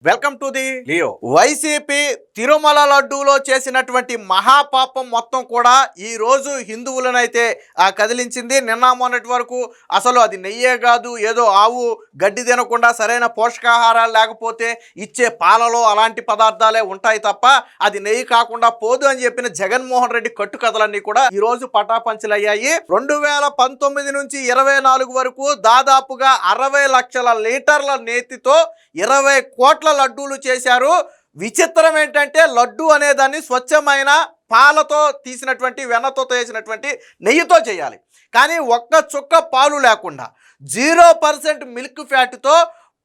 Welcome to the Leo. YCP Tirumala లడ్డూలో చేసినటువంటి మహాపాపం మొత్తం కూడా ఈ రోజు హిందువులనైతే కదిలించింది. నిన్న మొన్నటి వరకు అసలు అది నెయ్యే కాదు, ఏదో ఆవు గడ్డి తినకుండా సరైన పోషకాహారాలు లేకపోతే ఇచ్చే పాలలో అలాంటి పదార్థాలే ఉంటాయి తప్ప అది నెయ్యి కాకుండా పోదు అని చెప్పిన జగన్మోహన్ రెడ్డి కట్టుకథలన్నీ కూడా ఈ రోజు పటాపంచలయ్యాయి. 2019 నుంచి 24 వరకు దాదాపుగా 60 లక్షల లీటర్ల నేతితో 20 కోట్ల లడ్డూలు చేశారు. విచిత్రం ఏంటంటే లడ్డు అనేదాన్ని స్వచ్ఛమైన పాలతో తీసినటువంటి వెన్నతో చేసినటువంటి నెయ్యితో చేయాలి. కానీ ఒక్క చుక్క పాలు లేకుండా 0% మిల్క్ ఫ్యాట్తో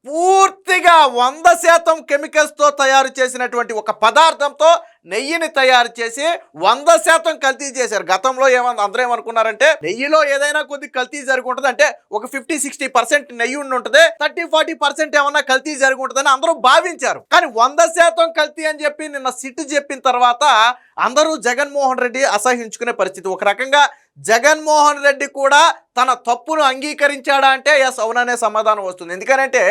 పూర్తిగా 100% కెమికల్స్తో తయారు చేసినటువంటి ఒక పదార్థంతో నెయ్యిని తయారు చేసి 100% కల్తీ చేశారు. గతంలో అందరూ ఏమనుకున్నారంటే నెయ్యిలో ఏదైనా కొద్ది కల్తీ జరిగి ఉంటుంది, అంటే ఒక 50-60% నెయ్యి ఉండి ఉంటుంది, 30-40% ఏమన్నా కల్తీ జరిగి ఉంటుందని అందరూ భావించారు. కానీ 100% కల్తీ అని చెప్పి నిన్న సిట్టు చెప్పిన తర్వాత అందరూ జగన్మోహన్ రెడ్డి అసహించుకునే పరిస్థితి. ఒక రకంగా జగన్మోహన్ రెడ్డి కూడా తన తప్పును అంగీకరించాడా అంటే ఎస్ అవుననే సమాధానం వస్తుంది. ఎందుకంటే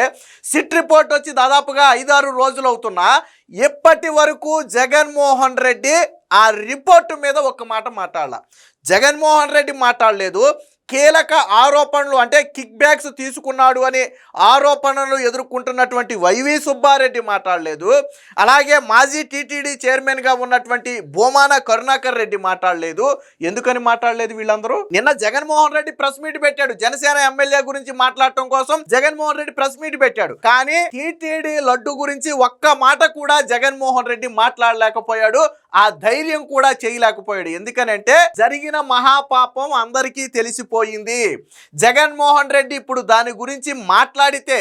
సిట్ రిపోర్ట్ వచ్చి దాదాపుగా 5-6 రోజులు అవుతున్నా ఇప్పటి వరకు జగన్మోహన్ రెడ్డి ఆ రిపోర్టు మీద ఒక మాట మాట్లాడాల. జగన్మోహన్ రెడ్డి మాట్లాడలేదు. కీలక ఆరోపణలు అంటే కిక్ బ్యాక్స్ తీసుకున్నాడు అని ఆరోపణలు ఎదుర్కొంటున్నటువంటి వైవి సుబ్బారెడ్డి మాట్లాడలేదు. అలాగే మాజీ టీటీడీ చైర్మన్గా ఉన్నటువంటి భూమాన కరుణాకర్ రెడ్డి మాట్లాడలేదు. ఎందుకని మాట్లాడలేదు వీళ్ళందరూ? నిన్న జగన్మోహన్ రెడ్డి ప్రెస్ మీట్ పెట్టాడు. జనసేన ఎమ్మెల్యే గురించి మాట్లాడటం కోసం జగన్మోహన్ రెడ్డి ప్రెస్ మీట్ పెట్టాడు. కానీ టీటీడీ లడ్డు గురించి ఒక్క మాట కూడా జగన్మోహన్ రెడ్డి మాట్లాడలేకపోయాడు. ఆ ధైర్యం కూడా చేయలేకపోయాడు. ఎందుకనంటే జరిగిన మహాపాపం అందరికీ తెలిసిపోయింది. జగన్మోహన్ రెడ్డి ఇప్పుడు దాని గురించి మాట్లాడితే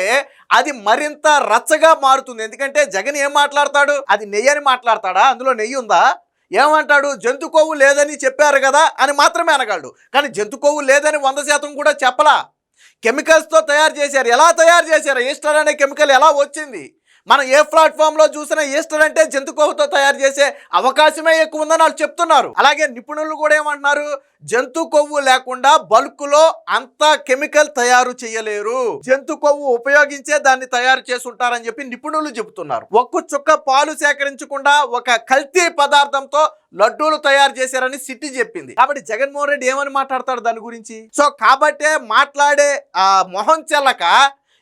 అది మరింత రచ్చగా మారుతుంది. ఎందుకంటే జగన్ ఏం మాట్లాడతాడు? అది నెయ్యి అని మాట్లాడతాడా? అందులో నెయ్యి ఉందా? ఏమంటాడు? జంతు కొవ్వు లేదని చెప్పారు కదా అని మాత్రమే అనగలడు. కానీ జంతు కొవ్వు లేదని 100% కూడా చెప్పలా. కెమికల్స్తో తయారు చేశారు. ఎలా తయారు చేశారు? ఈస్టర్ అనే కెమికల్ ఎలా వచ్చింది? మనం ఏ ప్లాట్ఫామ్లో చూసినా ఈస్టర్ అంటే జంతు కొవ్వుతో తయారు చేసే అవకాశమే ఎక్కువ ఉందని వాళ్ళు చెప్తున్నారు. అలాగే నిపుణులు కూడా ఏమంటున్నారు? జంతు కొవ్వు లేకుండా బల్క్లో అంత కెమికల్ తయారు చేయలేరు, జంతు కొవ్వు ఉపయోగించే దాన్ని తయారు చేసి ఉంటారని చెప్పి నిపుణులు చెబుతున్నారు. ఒక్క చుక్క పాలు సేకరించకుండా ఒక కల్తీ పదార్థంతో లడ్డూలు తయారు చేశారని సిట్టి చెప్పింది. కాబట్టి జగన్మోహన్ రెడ్డి ఏమని మాట్లాడతాడు దాని గురించి? సో కాబట్టే మాట్లాడే మొహం చెల్లక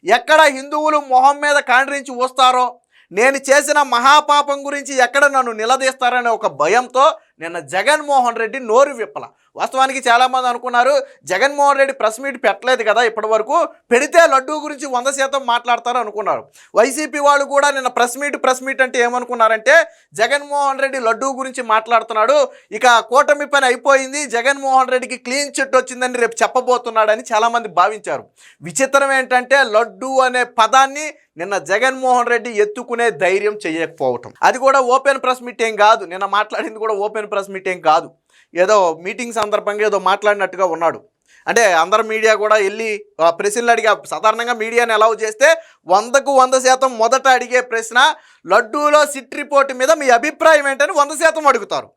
ఎక్కడ హిందువులు మొహం మీద కాండ్రించి వస్తారో, నేను చేసిన మహాపాపం గురించి ఎక్కడ నన్ను నిలదీస్తారనే ఒక భయంతో నిన్న జగన్మోహన్ రెడ్డి నోరు విప్పల. వాస్తవానికి చాలామంది అనుకున్నారు జగన్మోహన్ రెడ్డి ప్రెస్ మీట్ పెట్టలేదు కదా ఇప్పటి వరకు, పెడితే లడ్డూ గురించి 100% మాట్లాడతారు అనుకున్నారు. వైసీపీ వాళ్ళు కూడా నిన్న ప్రెస్ మీట్ అంటే ఏమనుకున్నారంటే జగన్మోహన్ రెడ్డి లడ్డూ గురించి మాట్లాడుతున్నాడు, ఇక కూటమి పని అయిపోయింది, జగన్మోహన్ రెడ్డికి క్లీన్ చిట్ వచ్చిందని రేపు చెప్పబోతున్నాడని చాలామంది భావించారు. విచిత్రం ఏంటంటే లడ్డూ అనే పదాన్ని నిన్న జగన్మోహన్ రెడ్డి ఎత్తుకునే ధైర్యం చేయకపోవటం. అది కూడా ఓపెన్ ప్రెస్ మీట్ ఏం కాదు. నిన్న మాట్లాడింది కూడా ఓపెన్ ప్రెస్ మీట్ ఏం కాదు. ఏదో మీటింగ్ సందర్భంగా ఏదో మాట్లాడినట్టుగా ఉన్నాడు. అంటే అందరు మీడియా కూడా వెళ్ళి ప్రశ్నలు అడిగా. సాధారణంగా మీడియాని అలౌ చేస్తే 100కు 100% మొదట అడిగే ప్రశ్న లడ్డూలో సిట్ రిపోర్ట్ మీద మీ అభిప్రాయం ఏంటని 100% అడుగుతారు.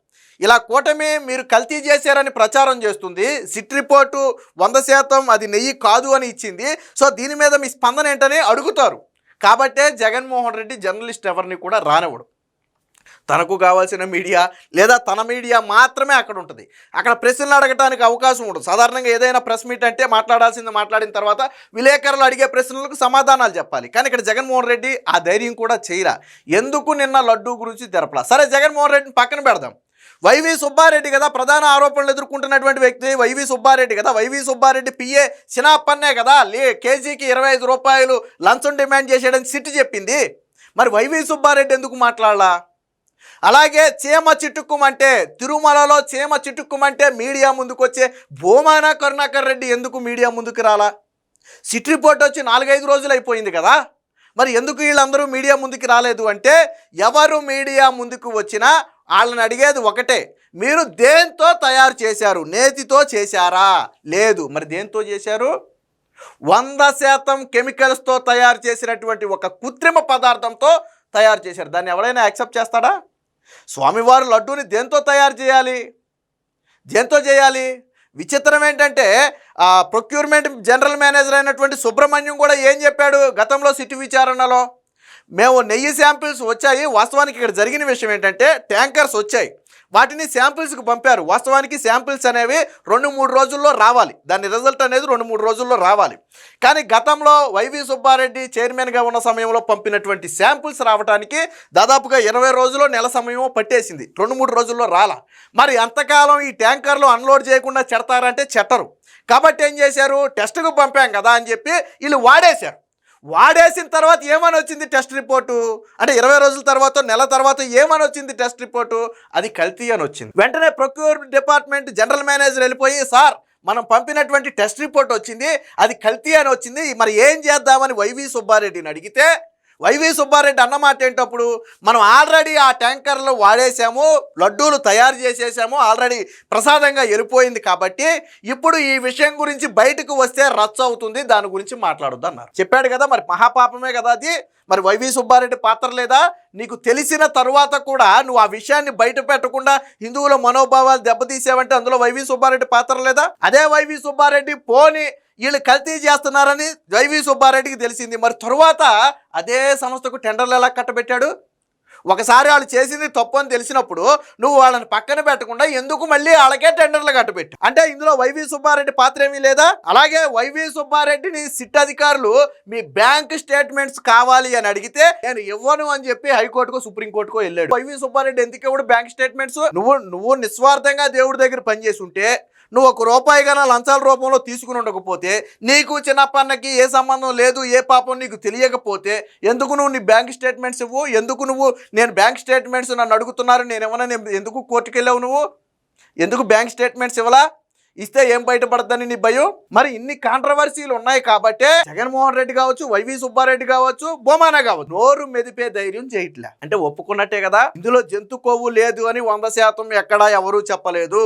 ఇలా కూటమి మీరు కల్తీ చేశారని ప్రచారం చేస్తుంది, సిట్ రిపోర్టు 100% అది నెయ్యి కాదు అని ఇచ్చింది, సో దీని మీద మీ స్పందన ఏంటని అడుగుతారు. కాబట్టే జగన్మోహన్ రెడ్డి జర్నలిస్ట్ ఎవరిని కూడా రానివ్వడు. తనకు కావాల్సిన మీడియా లేదా తన మీడియా మాత్రమే అక్కడ ఉంటుంది. అక్కడ ప్రశ్నలు అడగడానికి అవకాశం ఉండదు. సాధారణంగా ఏదైనా ప్రెస్ మీట్ అంటే మాట్లాడాల్సింది మాట్లాడిన తర్వాత విలేకరులు అడిగే ప్రశ్నలకు సమాధానాలు చెప్పాలి. కానీ ఇక్కడ జగన్మోహన్ రెడ్డి ఆ ధైర్యం కూడా చేయరా. ఎందుకు నిన్న లడ్డూ గురించి తెరపలా? సరే జగన్మోహన్ రెడ్డిని పక్కన పెడదాం. వైవి సుబ్బారెడ్డి కదా ప్రధాన ఆరోపణలు ఎదుర్కొంటున్నటువంటి వ్యక్తి. వైవి సుబ్బారెడ్డి కదా, వైవి సుబ్బారెడ్డి పిఏ చిన్నప్పన్నే కదా కేజీకి 25 రూపాయలు లంచం డిమాండ్ చేసేయడానికి సిట్టు చెప్పింది. మరి వైవి సుబ్బారెడ్డి ఎందుకు మాట్లాడాలా? అలాగే చీమ చిటుక్కుమంటే, తిరుమలలో చీమ చిటుక్కుమంటే మీడియా ముందుకు వచ్చే భూమాన కరుణాకర్ రెడ్డి ఎందుకు మీడియా ముందుకు రాలా? సిట్ రిపోర్ట్ వచ్చి 4-5 రోజులు అయిపోయింది కదా, మరి ఎందుకు వీళ్ళందరూ మీడియా ముందుకు రాలేదు అంటే ఎవరు మీడియా ముందుకు వచ్చినా వాళ్ళని అడిగేది ఒకటే, మీరు దేంతో తయారు చేశారు? నేతితో చేశారా? లేదు. మరి దేంతో చేశారు? 100% కెమికల్స్తో తయారు చేసినటువంటి ఒక కృత్రిమ పదార్థంతో తయారు చేశారు. దాన్ని ఎవరైనా యాక్సెప్ట్ చేస్తాడా? స్వామివారు లడ్డూని దేంతో తయారు చేయాలి? దేంతో చేయాలి? విచిత్రం ఏంటంటే ప్రొక్యూర్మెంట్ జనరల్ మేనేజర్ అయినటువంటి సుబ్రహ్మణ్యం కూడా ఏం చెప్పాడు గతంలో సిటీ విచారణలో? మేము నెయ్యి శాంపిల్స్ వచ్చాయి. వాస్తవానికి ఇక్కడ జరిగిన విషయం ఏంటంటే ట్యాంకర్స్ వచ్చాయి, వాటిని శాంపిల్స్కి పంపారు. వాస్తవానికి శాంపిల్స్ అనేవి 2-3 రోజుల్లో రావాలి, దాని రిజల్ట్ అనేది 2-3 రోజుల్లో రావాలి. కానీ గతంలో వైవి సుబ్బారెడ్డి చైర్మన్గా ఉన్న సమయంలో పంపినటువంటి శాంపిల్స్ రావడానికి దాదాపుగా 20 రోజుల్లో నెల సమయం పట్టేసింది, 2-3 రోజుల్లో రాలా. మరి అంతకాలం ఈ ట్యాంకర్లు అన్లోడ్ చేయకుండా చెడతారంటే చెట్టరు. కాబట్టి ఏం చేశారు, టెస్ట్కు పంపాం కదా అని చెప్పి వీళ్ళు వాడేశారు. వాడేసిన తర్వాత ఏమని వచ్చింది టెస్ట్ రిపోర్టు అంటే 20 రోజుల తర్వాత నెల తర్వాత ఏమని వచ్చింది టెస్ట్ రిపోర్టు, అది కల్తీ అని వచ్చింది. వెంటనే ప్రొక్యూర్మెంట్ డిపార్ట్మెంట్ జనరల్ మేనేజర్ వెళ్ళిపోయి, సార్ మనం పంపినటువంటి టెస్ట్ రిపోర్ట్ వచ్చింది, అది కల్తీ అని వచ్చింది, మరి ఏం చేద్దామని వైవి సుబ్బారెడ్డిని అడిగితే వైవి సుబ్బారెడ్డి అన్నమాట ఏంటప్పుడు, మనం ఆల్రెడీ ఆ ట్యాంకర్లు వాడేసాము, లడ్డూలు తయారు చేసేసాము, ఆల్రెడీ ప్రసాదంగా వెళ్ళిపోయింది, కాబట్టి ఇప్పుడు ఈ విషయం గురించి బయటకు వస్తే రచ్చ అవుతుంది, దాని గురించి మాట్లాడొద్దు అన్నారు. చెప్పాడు కదా, మరి మహాపాపమే కదా అది. మరి వైవి సుబ్బారెడ్డి పాత్ర లేదా? నీకు తెలిసిన తరువాత కూడా నువ్వు ఆ విషయాన్ని బయట పెట్టకుండా హిందువుల మనోభావాలు దెబ్బతీసావంటే అందులో వైవి సుబ్బారెడ్డి పాత్ర లేదా? అదే వైవి సుబ్బారెడ్డి పోని వీళ్ళు కల్తీ చేస్తున్నారని వైవి సుబ్బారెడ్డికి తెలిసింది, మరి తరువాత అదే సంస్థకు టెండర్లు ఎలా కట్టబెట్టాడు? ఒకసారి వాళ్ళు చేసింది తప్పు అని తెలిసినప్పుడు నువ్వు వాళ్ళని పక్కన పెట్టకుండా ఎందుకు మళ్ళీ వాళ్ళకే టెండర్లు కట్టబెట్టు? అంటే ఇందులో వైవి సుబ్బారెడ్డి పాత్ర ఏమీ లేదా? అలాగే వైవి సుబ్బారెడ్డిని సిట్ అధికారులు మీ బ్యాంక్ స్టేట్మెంట్స్ కావాలి అని అడిగితే నేను ఇవ్వను అని చెప్పి హైకోర్టుకో సుప్రీంకోర్టుకో వెళ్ళాడు. వైవి సుబ్బారెడ్డి ఎందుకు ఇవ్వడు బ్యాంక్ స్టేట్మెంట్స్? నువ్వు నిస్వార్థంగా దేవుడి దగ్గర పనిచేసి ఉంటే, నువ్వు 1 రూపాయి కన్నా లంచాల రూపంలో తీసుకుని ఉండకపోతే, నీకు చిన్నప్పన్నకి ఏ సంబంధం లేదు, ఏ పాపం నీకు తెలియకపోతే ఎందుకు నువ్వు నీ బ్యాంక్ స్టేట్మెంట్స్ ఇవ్వు? ఎందుకు నువ్వు నేను బ్యాంక్ స్టేట్మెంట్స్ నన్ను అడుగుతున్నారు నేను ఏమన్నా ఎందుకు కోర్టుకు వెళ్ళావు? నువ్వు ఎందుకు బ్యాంక్ స్టేట్మెంట్స్ ఇవ్వలా? ఇస్తే ఏం బయటపడద్దని నీ భయం? మరి ఇన్ని కాంట్రవర్సీలు ఉన్నాయి కాబట్టే జగన్మోహన్ రెడ్డి కావచ్చు, వైవి సుబ్బారెడ్డి కావచ్చు, బొమానా కావచ్చు, నోరు మెదిపే ధైర్యం చేయట్లే. అంటే ఒప్పుకున్నట్టే కదా, ఇందులో జంతు కొవ్వు లేదు అని 100% ఎక్కడా ఎవరూ చెప్పలేదు.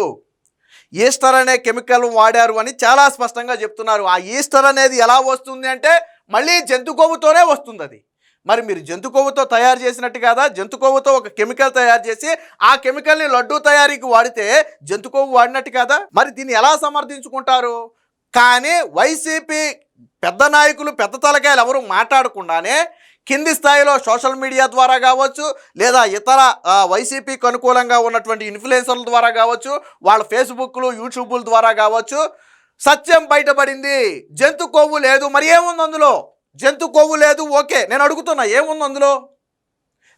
ఈస్టర్ అనే కెమికల్ వాడారు అని చాలా స్పష్టంగా చెప్తున్నారు. ఆ ఈస్టర్ అనేది ఎలా వస్తుంది అంటే మళ్ళీ జంతు కొవ్వుతోనే వస్తుంది. అది మరి మీరు జంతు కొవ్వుతో తయారు చేసినట్టు కదా, జంతు కొవ్వుతో ఒక కెమికల్ తయారు చేసి ఆ కెమికల్ని లడ్డూ తయారీకి వాడితే జంతు కొవ్వు వాడినట్టు కదా. మరి దీన్ని ఎలా సమర్థించుకుంటారు? కానీ వైసీపీ పెద్ద నాయకులు, పెద్ద తలకాయలు ఎవరు మాట్లాడకుండానే కింది స్థాయిలో సోషల్ మీడియా ద్వారా కావచ్చు, లేదా ఇతర వైసీపీకి అనుకూలంగా ఉన్నటువంటి ఇన్ఫ్లుయెన్సర్ల ద్వారా కావచ్చు, వాళ్ళ ఫేస్బుక్లు, యూట్యూబ్ల ద్వారా కావచ్చు, సత్యం బయటపడింది, జంతు కొవ్వు లేదు. మరి ఏముంది అందులో? జంతు కొవ్వు లేదు, ఓకే, నేను అడుగుతున్నా ఏముంది అందులో?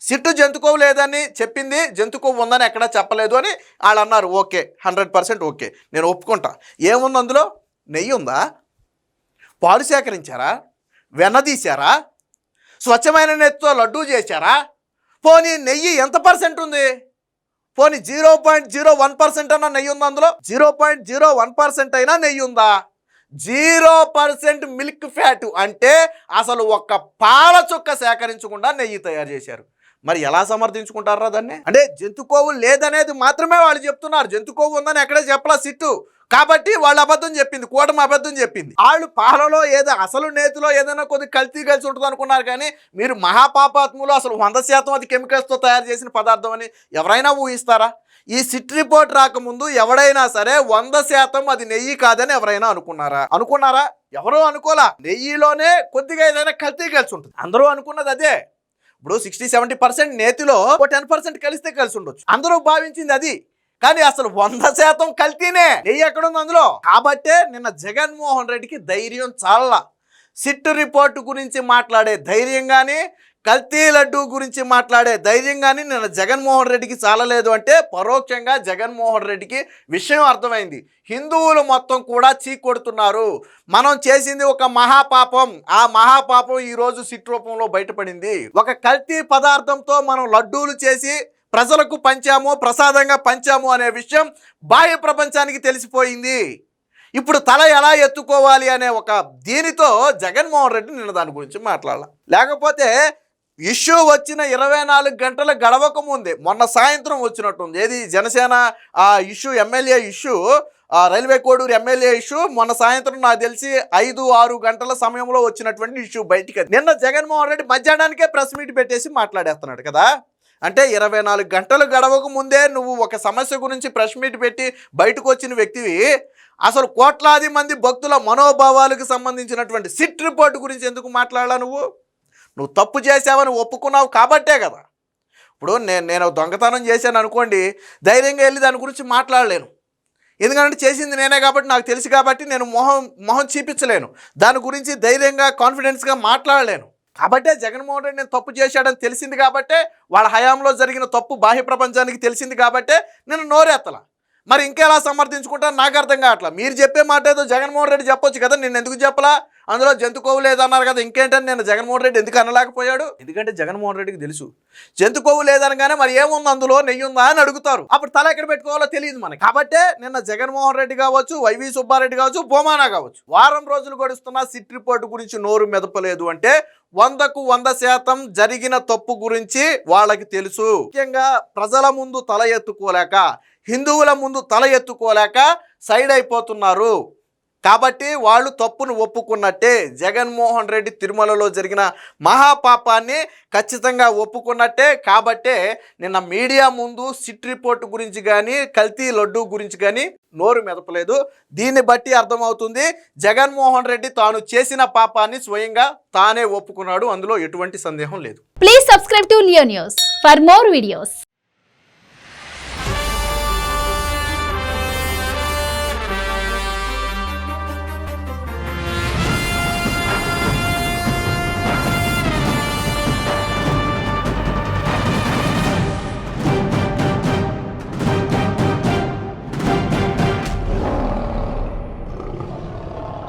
సిట్టు జంతు కొవ్వు లేదని చెప్పింది, జంతు కొవ్వు ఉందని ఎక్కడా చెప్పలేదు అని వాళ్ళు అన్నారు. ఓకే, 100% ఓకే, నేను ఒప్పుకుంటా. ఏముంది అందులో? నెయ్యి ఉందా? పాలు సేకరించారా? వెన్న తీశారా? స్వచ్ఛమైన నెయ్యితో లడ్డూ చేశారా? పోనీ నెయ్యి ఎంత పర్సెంట్ ఉంది? పోనీ 0.01% అన్న నెయ్యి ఉందా అందులో? 0.01% అయినా నెయ్యి ఉందా? 0% మిల్క్ ఫ్యాట్ అంటే అసలు ఒక్క పాల చుక్క సేకరించకుండా నెయ్యి తయారు చేశారు. మరి ఎలా సమర్థించుకుంటారా దాన్ని? అంటే జంతు కొవ్వు లేదనేది మాత్రమే వాళ్ళు చెప్తున్నారు, జంతు కొవ్వు ఉందని ఎక్కడే చెప్పలా సిట్టు. కాబట్టి వాళ్ళు అబద్ధం చెప్పింది, కూటమి అబద్ధం చెప్పింది. వాళ్ళు పాలలో ఏదో అసలు నేతిలో ఏదైనా కొద్ది కల్తీ కలిసి ఉంటుంది అనుకున్నారు. కానీ మీరు మహాపాపాత్ములు అసలు 100% అది కెమికల్స్తో తయారు చేసిన పదార్థం అని ఎవరైనా ఊహిస్తారా? ఈ సిట్ రిపోర్ట్ రాకముందు ఎవడైనా సరే 100% అది నెయ్యి కాదని ఎవరైనా అనుకున్నారా? ఎవరూ అనుకోలా. నెయ్యిలోనే కొద్దిగా ఏదైనా కల్తీ కలిసి ఉంటుంది, అందరూ అనుకున్నది అదే. ఇప్పుడు 60-70% నేతిలో 10% కలిస్తే కలిసి ఉండొచ్చు, అందరూ భావించింది అది. కానీ అసలు 100% కల్తీనే. నెయ్యి ఎక్కడుంది అందులో? కాబట్టే నిన్న జగన్మోహన్ రెడ్డికి ధైర్యం చాలా. సిట్ రిపోర్టు గురించి మాట్లాడే ధైర్యం కానీ, కల్తీ లడ్డూ గురించి మాట్లాడే ధైర్యం కానీ నిన్న జగన్మోహన్ రెడ్డికి చాలలేదు. అంటే పరోక్షంగా జగన్మోహన్ రెడ్డికి విషయం అర్థమైంది, హిందువులు మొత్తం కూడా చీకొడుతున్నారు, మనం చేసింది ఒక మహాపాపం, ఆ మహాపాపం ఈరోజు సిట్ రూపంలో బయటపడింది. ఒక కల్తీ పదార్థంతో మనం లడ్డూలు చేసి ప్రజలకు పంచాము, ప్రసాదంగా పంచాము అనే విషయం బాహ్య ప్రపంచానికి తెలిసిపోయింది. ఇప్పుడు తల ఎలా ఎత్తుకోవాలి అనే ఒక దీనితో జగన్మోహన్ రెడ్డి నిన్న దాని గురించి మాట్లాడాల. లేకపోతే ఇష్యూ వచ్చిన 24 గంటల గడవక ముందే మొన్న సాయంత్రం వచ్చినట్టుంది. ఏది జనసేన ఆ issue, MLA issue, railway Koduru MLA issue మొన్న సాయంత్రం నాకు తెలిసి 5-6 గంటల సమయంలో వచ్చినటువంటి ఇష్యూ బయటికి. నిన్న జగన్మోహన్ రెడ్డి మధ్యాహ్నానికే ప్రెస్ మీట్ పెట్టేసి మాట్లాడేస్తున్నాడు కదా. అంటే 24 గంటలు గడవక ముందే నువ్వు ఒక సమస్య గురించి ప్రెస్ మీట్ పెట్టి బయటకు వచ్చిన వ్యక్తివి అసలు కోట్లాది మంది భక్తుల మనోభావాలకు సంబంధించినటువంటి సిట్ రిపోర్ట్ గురించి ఎందుకు మాట్లాడాలా? నువ్వు తప్పు చేసావని ఒప్పుకున్నావు కాబట్టే కదా. ఇప్పుడు నేను దొంగతనం చేశాను అనుకోండి, ధైర్యంగా వెళ్ళి దాని గురించి మాట్లాడలేను. ఎందుకంటే చేసింది నేనే కాబట్టి, నాకు తెలుసు కాబట్టి నేను మొహం చూపించలేను. దాని గురించి ధైర్యంగా కాన్ఫిడెన్స్గా మాట్లాడలేను. కాబట్టే జగన్మోహన్ రెడ్డి నేను తప్పు చేశాడని తెలిసింది కాబట్టే, వాళ్ళ హయాంలో జరిగిన తప్పు బాహ్య ప్రపంచానికి తెలిసింది కాబట్టే నేను నోరెత్తల. మరి ఇంకెలా సమర్థించుకుంటాను నాకు అర్థం కావట్లా. మీరు చెప్పే మాట ఏదో జగన్మోహన్ రెడ్డి చెప్పొచ్చు కదా, నేను ఎందుకు చెప్పలా? అందులో జంతు కొవ్వు లేదన్నారు కదా, ఇంకేంటని నేను జగన్మోహన్ రెడ్డి ఎందుకు అనలేకపోయాడు? ఎందుకంటే జగన్మోహన్ రెడ్డికి తెలుసు జంతు కొవ్వు లేదనగానే మరి ఏముంది అందులో, నెయ్యి ఉందా అని అడుగుతారు. అప్పుడు తల ఎక్కడ పెట్టుకోవాలో తెలియదు మనకి. కాబట్టే నిన్న జగన్మోహన్ రెడ్డి కావచ్చు, వైవి సుబ్బారెడ్డి కావచ్చు, బొమానా కావచ్చు, వారం రోజులు గడుస్తున్న సిట్ రిపోర్టు గురించి నోరు మెదపలేదు అంటే 100కు 100% జరిగిన తప్పు గురించి వాళ్ళకి తెలుసు. ముఖ్యంగా ప్రజల ముందు తల ఎత్తుకోలేక, హిందువుల ముందు తల ఎత్తుకోలేక సైడ్ అయిపోతున్నారు. కాబట్టి వాళ్ళు తప్పును ఒప్పుకున్నట్టే. జగన్మోహన్ రెడ్డి తిరుమలలో జరిగిన మహాపాపాన్ని ఖచ్చితంగా ఒప్పుకున్నట్టే. కాబట్టే నిన్న మీడియా ముందు సిట్ రిపోర్టు గురించి కానీ, కల్తీ లడ్డూ గురించి కానీ నోరు మెదపలేదు. దీన్ని బట్టి అర్థమవుతుంది జగన్మోహన్ రెడ్డి తాను చేసిన పాపాన్ని స్వయంగా తానే ఒప్పుకున్నాడు. అందులో ఎటువంటి సందేహం లేదు. Please subscribe to Leo news for more videos.